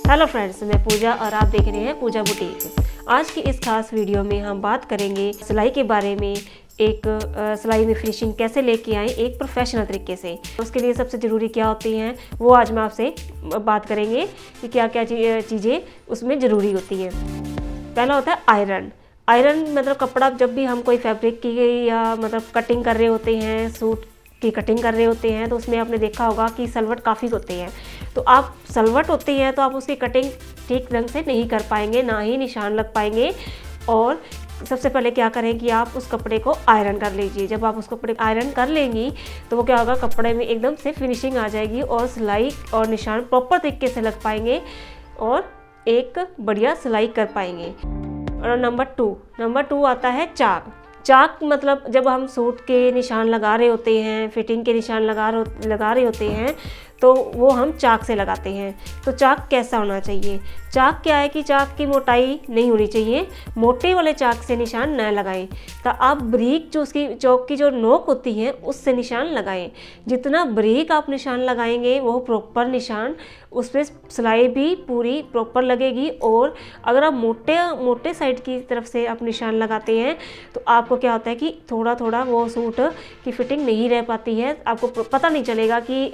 Hello friends, मैं पूजा और आप देख रहे हैं पूजा बुटीक। आज की इस खास वीडियो में हम बात करेंगे सिलाई के बारे में। एक सिलाई में फिनिशिंग कैसे लेके आए एक प्रोफेशनल तरीके से। उसके लिए सबसे ज़रूरी क्या होती हैं वो आज मैं आपसे बात करेंगे कि क्या क्या चीज़ें उसमें ज़रूरी होती हैं। पहला होता है आयरन। आयरन मतलब कपड़ा जब भी हम कोई फैब्रिक की या मतलब कटिंग कर रहे होते हैं, सूट की कटिंग कर रहे होते हैं, तो उसमें आपने देखा होगा कि सलवट काफ़ी होते हैं। तो आप सलवट होती है तो आप उसकी कटिंग ठीक ढंग से नहीं कर पाएंगे, ना ही निशान लग पाएंगे। और सबसे पहले क्या करें कि आप उस कपड़े को आयरन कर लीजिए। जब आप उस कपड़े को आयरन कर लेंगी तो वो क्या होगा, कपड़े में एकदम से फिनिशिंग आ जाएगी और सिलाई और निशान प्रॉपर तरीके से लग पाएंगे और एक बढ़िया सिलाई कर पाएंगे। और नंबर टू आता है चाक। चाक मतलब जब हम सूट के निशान लगा रहे होते हैं, फिटिंग के निशान लगा रहे होते हैं, तो वो हम चाक से लगाते हैं। तो चाक कैसा होना चाहिए? चाक क्या है कि चाक की मोटाई नहीं होनी चाहिए, मोटे वाले चाक से निशान न लगाएं। तो आप बारीक जो उसकी चौक की जो नोक होती है उससे निशान लगाएं। जितना बारीक आप निशान लगाएंगे वो प्रॉपर निशान, उस पर सिलाई भी पूरी प्रॉपर लगेगी। और अगर आप मोटे साइड की तरफ से आप निशान लगाते हैं तो आपको क्या होता है कि थोड़ा थोड़ा वो सूट की फिटिंग नहीं रह पाती है। आपको पता नहीं चलेगा कि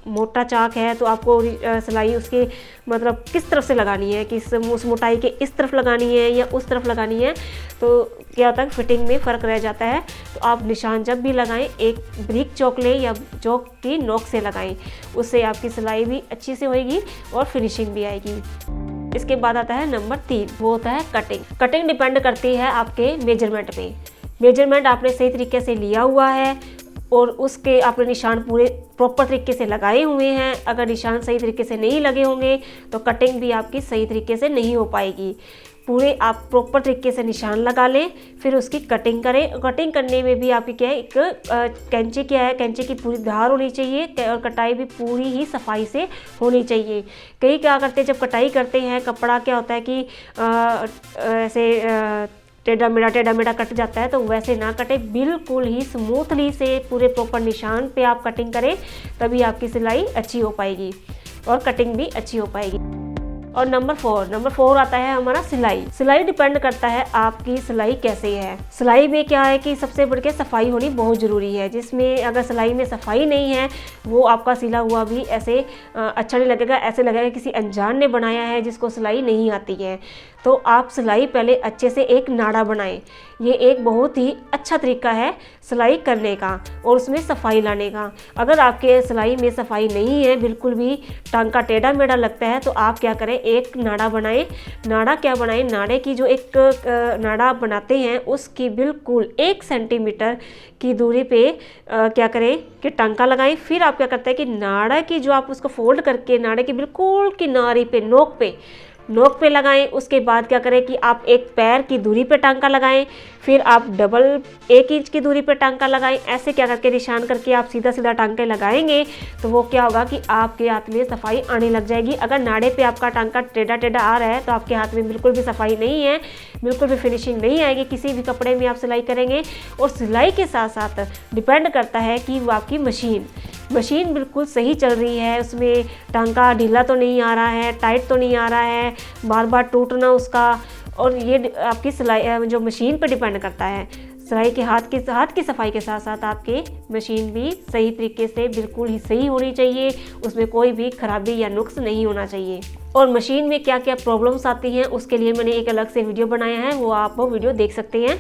मोटा चाक है तो आपको सिलाई उसकी मतलब किस तरफ से लगानी है, कि उस मोटाई के इस तरफ लगानी है या उस तरफ लगानी है। तो क्या होता है, फिटिंग में फ़र्क रह जाता है। तो आप निशान जब भी लगाएं एक ब्रिक चौक लें या चौक की नोक से लगाएं, उससे आपकी सिलाई भी अच्छी से होएगी और फिनिशिंग भी आएगी। इसके बाद आता है नंबर 3, वो होता है कटिंग। कटिंग डिपेंड करती है आपके मेजरमेंट पे। मेजरमेंट आपने सही तरीके से लिया हुआ है और उसके आपने निशान पूरे प्रॉपर तरीके से लगाए हुए हैं। अगर निशान सही तरीके से नहीं लगे होंगे तो कटिंग भी आपकी सही तरीके से नहीं हो पाएगी। पूरे आप प्रॉपर तरीके से निशान लगा लें, फिर उसकी कटिंग करें। कटिंग करने में भी आपकी क्या है, एक कैंची क्या है, कैंची की पूरी धार होनी चाहिए और कटाई भी पूरी ही सफाई से होनी चाहिए। कई क्या करते हैं, जब कटाई करते हैं कपड़ा क्या होता है कि ऐसे टेढ़ा मेढ़ा कट जाता है। तो वैसे ना कटे, बिल्कुल ही स्मूथली से पूरे प्रॉपर निशान पे आप कटिंग करें, तभी आपकी सिलाई अच्छी हो पाएगी और कटिंग भी अच्छी हो पाएगी। और नंबर 4 आता है हमारा सिलाई डिपेंड करता है आपकी सिलाई कैसे है। सिलाई में क्या है कि सबसे बढ़ के सफाई होनी बहुत ज़रूरी है, जिसमें अगर सिलाई में सफाई नहीं है वो आपका सिला हुआ भी ऐसे अच्छा नहीं लगेगा, ऐसे लगेगा किसी अनजान ने बनाया है जिसको सिलाई नहीं आती है। तो आप सिलाई पहले अच्छे से एक नाड़ा बनाएं। ये एक बहुत ही अच्छा तरीका है सिलाई करने का और उसमें सफाई लाने का। अगर आपके सिलाई में सफाई नहीं है, बिल्कुल भी टांका टेढ़ा मेढ़ा लगता है, तो आप क्या करें, एक नाड़ा बनाएं। नाड़ा क्या बनाएं, नाड़े की जो एक नाड़ा बनाते हैं उसकी बिल्कुल 1 सेंटीमीटर की दूरी पे क्या करें कि टांका लगाएं। फिर आप क्या करते हैं कि नाड़ा की जो आप उसको फोल्ड करके नाड़े की बिल्कुल किनारे पे नोक पे लगाएं। उसके बाद क्या करें कि आप एक पैर की दूरी पे टांका लगाएं, फिर आप डबल 1 इंच की दूरी पे टांका लगाएं। ऐसे क्या करके निशान करके आप सीधा टांके लगाएंगे तो वो क्या होगा कि आपके हाथ में सफाई आने लग जाएगी। अगर नाड़े पे आपका टांका टेढ़ा आ रहा है तो आपके हाथ में बिल्कुल भी सफाई नहीं है, बिल्कुल भी फिनिशिंग नहीं आएगी किसी भी कपड़े में आप सिलाई करेंगे। और सिलाई के साथ साथ डिपेंड करता है कि वो आपकी मशीन बिल्कुल सही चल रही है, उसमें टांका ढीला तो नहीं आ रहा है, टाइट तो नहीं आ रहा है, बार बार टूटना उसका। और ये आपकी सिलाई जो मशीन पर डिपेंड करता है। सिलाई के हाथ की सफाई के साथ साथ आपके मशीन भी सही तरीके से बिल्कुल ही सही होनी चाहिए, उसमें कोई भी खराबी या नुक्स नहीं होना चाहिए। और मशीन में क्या क्या प्रॉब्लम्स आती हैं उसके लिए मैंने एक अलग से वीडियो बनाया है, वो आप वीडियो देख सकते हैं।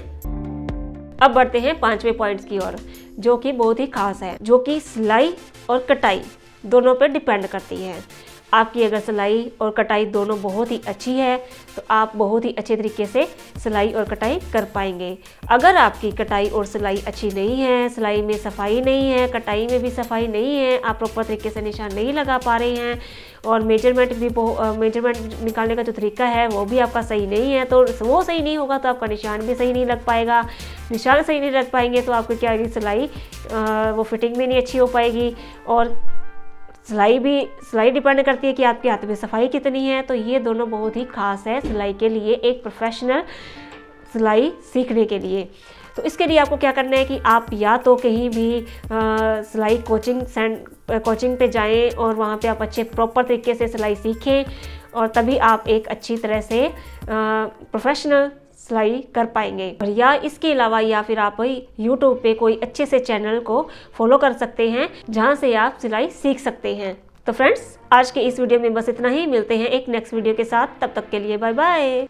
अब बढ़ते हैं 5वें पॉइंट्स की ओर, जो कि बहुत ही खास है, जो कि सिलाई और कटाई दोनों पर डिपेंड करती है। आपकी अगर सिलाई और कटाई दोनों बहुत ही अच्छी है तो आप बहुत ही अच्छे तरीके से सिलाई और कटाई कर पाएंगे। अगर आपकी कटाई और सिलाई अच्छी नहीं है, सिलाई में सफाई नहीं है, कटाई में भी सफाई नहीं है, आप प्रॉपर तरीके से निशान नहीं लगा पा रहे हैं और मेजरमेंट निकालने का जो तरीका है वो भी आपका सही नहीं है, तो वो सही नहीं होगा तो आपका निशान भी सही नहीं लग पाएगा। निशान सही नहीं लग पाएंगे तो आपकी क्या सिलाई वो फिटिंग भी नहीं अच्छी हो पाएगी। और सिलाई डिपेंड करती है कि आपके हाथ में सफाई कितनी है। तो ये दोनों बहुत ही खास है सिलाई के लिए, एक प्रोफेशनल सिलाई सीखने के लिए। तो इसके लिए आपको क्या करना है कि आप या तो कहीं भी सिलाई कोचिंग पे जाएं और वहाँ पे आप अच्छे प्रॉपर तरीके से सिलाई सीखें और तभी आप एक अच्छी तरह से प्रोफेशनल सिलाई कर पाएंगे। और या इसके अलावा या फिर आप YouTube पे कोई अच्छे से चैनल को फॉलो कर सकते हैं जहां से आप सिलाई सीख सकते हैं। तो फ्रेंड्स, आज के इस वीडियो में बस इतना ही। मिलते हैं एक नेक्स्ट वीडियो के साथ, तब तक के लिए बाय बाय।